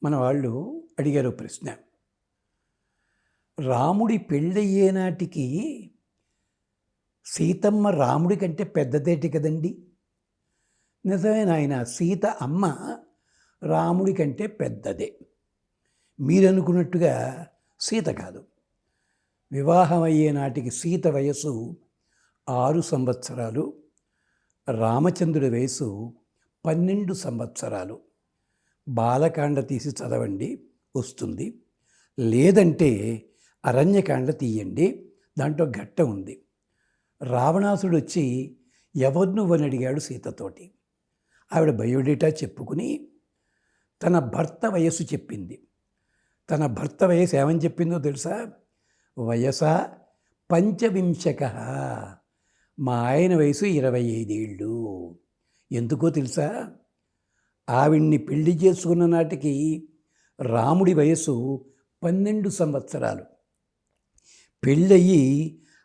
మన వాళ్ళు అడిగారు ప్రశ్న, రాముడి పెళ్ళయ్యే నాటికి సీతమ్మ రాముడి కంటే పెద్దదేటి కదండి. నిజమే నాయన, సీత అమ్మ రాముడి కంటే పెద్దదే. మీరు అనుకున్నట్టుగా సీత కాదు. వివాహం అయ్యే నాటికి సీత వయసు 6 సంవత్సరాలు, రామచంద్రుడి వయసు 12 సంవత్సరాలు. బాలకాండ తీసి చదవండి, వస్తుంది. లేదంటే అరణ్యకాండ తీయండి, దాంట్లో ఘట్ట ఉంది. రావణాసుడు వచ్చి ఎవరు నువ్వని అడిగాడు సీతతోటి. ఆవిడ బయోడేటా చెప్పుకుని తన భర్త వయస్సు చెప్పింది. తన భర్త వయసు ఏమని చెప్పిందో తెలుసా? వయస 25. మా ఆయన వయసు 25 ఏళ్ళు. ఎందుకో తెలుసా? ఆవిడ్ని పెళ్లి చేసుకున్న నాటికి రాముడి వయసు 12 సంవత్సరాలు. పెళ్ళయి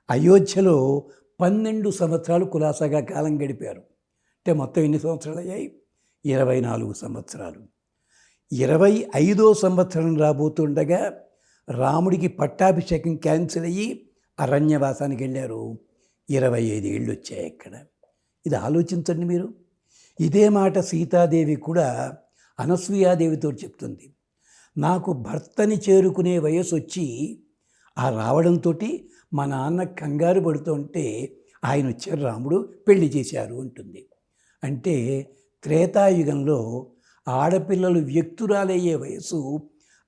అయోధ్యలో 12 సంవత్సరాలు కులాసాగా కాలం గడిపారు. అంటే మొత్తం ఎన్ని సంవత్సరాలు అయ్యాయి? 24 సంవత్సరాలు. 25వ సంవత్సరం రాబోతుండగా రాముడికి పట్టాభిషేకం క్యాన్సిల్ అయ్యి అరణ్యవాసానికి వెళ్ళారు. 25 ఏళ్ళు వచ్చాయి అక్కడ. ఇది ఆలోచించండి మీరు. ఇదే మాట సీతాదేవి కూడా అనసూయాదేవితో చెప్తుంది. నాకు భర్తని చేరుకునే వయసు వచ్చి ఆ రావడంతో మా నాన్న కంగారు పడుతుంటే ఆయన వచ్చారు, రాముడు పెళ్లి చేశారు అంటుంది. అంటే త్రేతాయుగంలో ఆడపిల్లలు వ్యక్తురాలయ్యే వయసు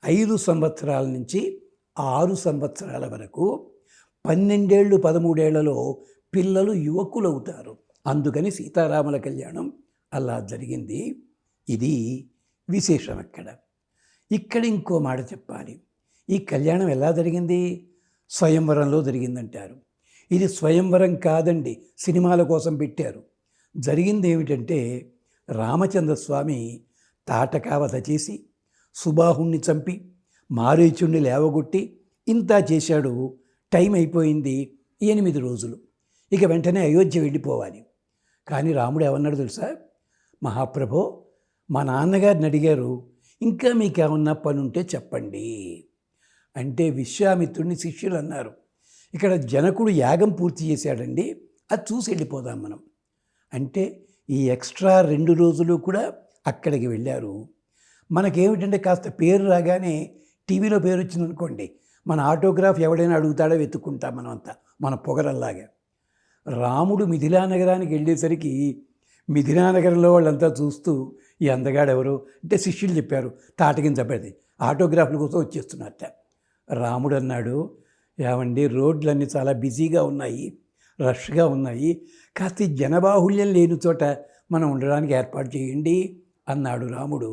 5 సంవత్సరాల నుంచి 6 సంవత్సరాల వరకు. 12 ఏళ్ళు 13 ఏళ్లలో పిల్లలు యువకులు అవుతారు. అందుకని సీతారాముల కళ్యాణం అలా జరిగింది. ఇది విశేషం. ఇక్కడ ఇంకో మాట చెప్పాలి. ఈ కళ్యాణం ఎలా జరిగింది? స్వయంవరంలో జరిగిందంటారు. ఇది స్వయంవరం కాదండి, సినిమాల కోసం పెట్టారు. జరిగింది ఏమిటంటే, రామచంద్రస్వామి తాటకావధ చేసి సుబాహుణ్ణి చంపి మారీచుణ్ణి లేవగొట్టి ఇంత చేశాడు. టైం అయిపోయింది, 8 రోజులు. ఇక వెంటనే అయోధ్య వెళ్ళిపోవాలి. కానీ రాముడు ఏమన్నాడు తెలుసా? మహాప్రభో, మా నాన్నగారిని అడిగారు, ఇంకా మీకేమన్నా పని ఉంటే చెప్పండి అంటే విశ్వామిత్రుడిని శిష్యులు అన్నారు. ఇక్కడ జనకుడు యాగం పూర్తి చేశాడండి, అది చూసి వెళ్ళిపోదాం మనం అంటే ఈ ఎక్స్ట్రా 2 రోజులు కూడా అక్కడికి వెళ్ళారు. మనకేమిటంటే కాస్త పేరు రాగానే టీవీలో పేరు వచ్చిందనుకోండి, మన ఆటోగ్రాఫ్ ఎవడైనా అడుగుతాడో వెతుక్కుంటాం మనం అంతా, మన పొగరల్లాగా. రాముడు మిథిలా నగరానికి వెళ్ళేసరికి మిథిలా నగరంలో వాళ్ళంతా చూస్తూ ఈ అందగాడెవరు అంటే శిష్యులు చెప్పారు, తాటకింద పెడితే ఆటోగ్రాఫ్ల కోసం వచ్చేస్తున్నట్ట. రాముడు అన్నాడు, ఏమండి రోడ్లన్నీ చాలా బిజీగా ఉన్నాయి, రష్గా ఉన్నాయి, కాస్త జనబాహుళ్యం లేని చోట మనం ఉండడానికి ఏర్పాటు చేయండి అన్నాడు రాముడు.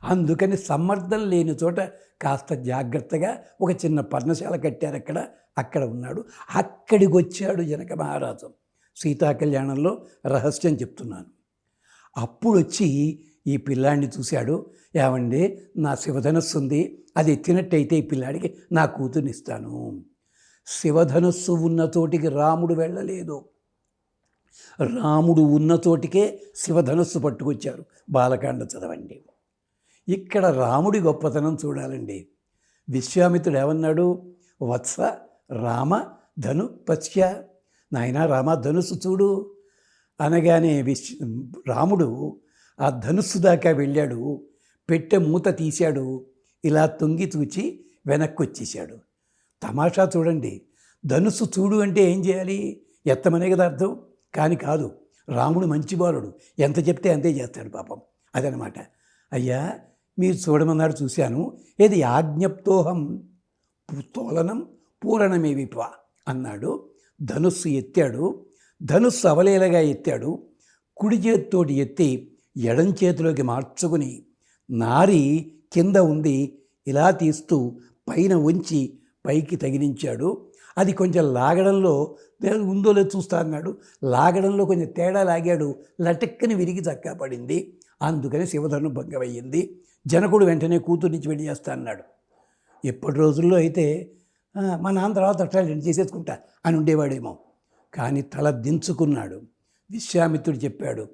అందుకని సమ్మర్దం లేని చోట కాస్త జాగ్రత్తగా ఒక చిన్న పర్ణశాల కట్టారు. అక్కడ ఉన్నాడు. అక్కడికి వచ్చాడు జనక మహారాజు. సీతా కళ్యాణంలో రహస్యం చెప్తున్నాను. అప్పుడు వచ్చి ఈ పిల్లాడిని చూశాడు. ఏమండి, నా శివధనస్సు ఉంది, అది ఎత్తినట్టయితే ఈ పిల్లాడికి నా కూతుర్నిస్తాను. శివధనస్సు ఉన్న చోటికి రాముడు వెళ్ళలేదు, రాముడు ఉన్న చోటికే శివధనస్సు పట్టుకొచ్చారు. బాలకాండ చదవండి. ఇక్కడ రాముడి గొప్పతనం చూడాలండి. విశ్వామిత్రుడు ఏమన్నాడు? వత్స రామ ధను పశ్య, నాయన రామ ధనుస్సు చూడు అనగానే రాముడు ఆ ధనుస్సు దాకా వెళ్ళాడు. పెట్టె మూత తీశాడు, ఇలా తొంగి చూచి వెనక్కి వచ్చేసాడు. తమాషా చూడండి. ధనుస్సు చూడు అంటే ఏం చేయాలి? ఎత్తమనే కదా అర్థం. కానీ కాదు, రాముడు మంచి బాలుడు, ఎంత చెప్తే అంతే చేస్తాడు పాపం. అదనమాట. అయ్యా మీరు చూడమన్నాడు, చూశాను. ఏది ఆజ్ఞప్తోహం తోలనం పూరణమేవిప అన్నాడు. ధనుస్సు ఎత్తాడు. ధనుస్సు అవలేలగా ఎత్తాడు. కుడి చేతితోటి ఎత్తి ఎడం చేతిలోకి మార్చుకుని నారి కింద ఉంది ఇలా తీస్తూ పైన ఉంచి పైకి తగిలించాడు. అది కొంచెం లాగడంలో ఉందో లేదో చూస్తా అన్నాడు. లాగడంలో కొంచెం తేడా లాగాడు, లటక్కని విరిగి చక్కా పడింది. అందుకని శివధను భంగమయ్యింది. జనకుడు వెంటనే కూతుర్నిచ్చి వెళ్ళి చేస్తా అన్నాడు. ఎప్పటి రోజుల్లో అయితే మా నాన్న తర్వాత అట్లా చేసేసుకుంటా అని ఉండేవాడేమో. కానీ తల దించుకున్నాడు. విశ్వామిత్రుడు చెప్పాడు,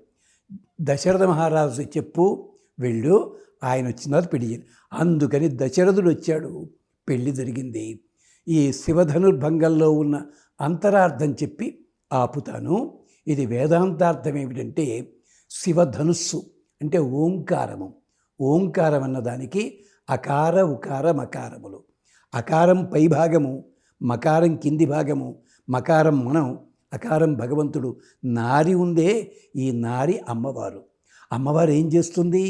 దశరథ మహారాజు చెప్పు, వెళ్ళు, ఆయన వచ్చిన తర్వాత పెళ్లి చేయాలి. అందుకని దశరథుడు వచ్చాడు, పెళ్లి జరిగింది. ఈ శివధనుర్భంగంలో ఉన్న అంతరార్థం చెప్పి ఆపుతాను. ఇది వేదాంతార్థం ఏమిటంటే శివధనుస్సు అంటే ఓంకారము. ఓంకారం అన్నదానికి అకార ఉకార మకారములు. అకారం పైభాగము, మకారం కింది భాగము. మకారం మనం, అకారం భగవంతుడు. నారి ఉందే, ఈ నారి అమ్మవారు. అమ్మవారు ఏం చేస్తుంది?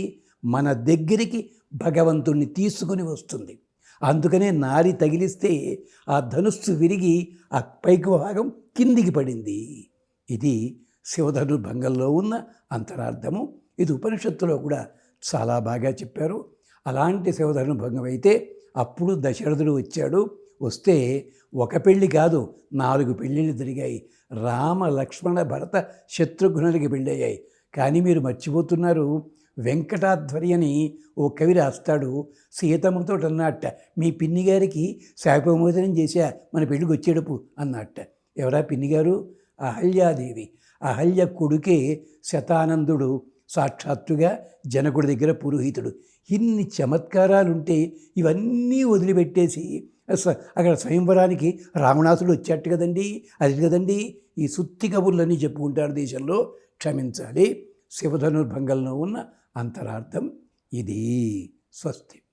మన దగ్గరికి భగవంతుణ్ణి తీసుకుని వస్తుంది. అందుకనే నారి తగిలిస్తే ఆ ధనుస్సు విరిగి ఆ పైకి భాగం కిందికి పడింది. ఇది శివధనుర్భంగంలో ఉన్న అంతరార్థము. ఇది ఉపనిషత్తులో కూడా చాలా బాగా చెప్పారు. అలాంటి శివధనుర్భంగం అయితే అప్పుడు దశరథుడు వచ్చాడు. వస్తే ఒక పెళ్ళి కాదు, 4 పెళ్ళిళ్ళు జరిగాయి. రామ లక్ష్మణ భరత శత్రుఘ్నులకి పెళ్ళయ్యాయి. కానీ మీరు మర్చిపోతున్నారు, వెంకటాధ్వరి అని ఓ కవి రాస్తాడు. సీతమ్మతో అన్నట్ట, మీ పిన్ని గారికి శాపమోచనం చేశా మన పెళ్ళికి వచ్చేటప్పుడు అన్నట్ట. ఎవరా పిన్నిగారు? అహల్యాదేవి. అహల్య కొడుకే శతానందుడు, సాక్షాత్తుగా జనకుడి దగ్గర పురోహితుడు. ఇన్ని చమత్కారాలుంటే ఇవన్నీ వదిలిపెట్టేసి అక్కడ స్వయంవరానికి రావణాసుడు వచ్చేట్టు కదండి. అది కదండి ఈ సుత్తి కబుర్లన్నీ చెప్పుకుంటారు దేశంలో. క్షమించాలి. శివధనుర్భంగంలో ఉన్న అంతరార్థం ఇది. స్వస్తి.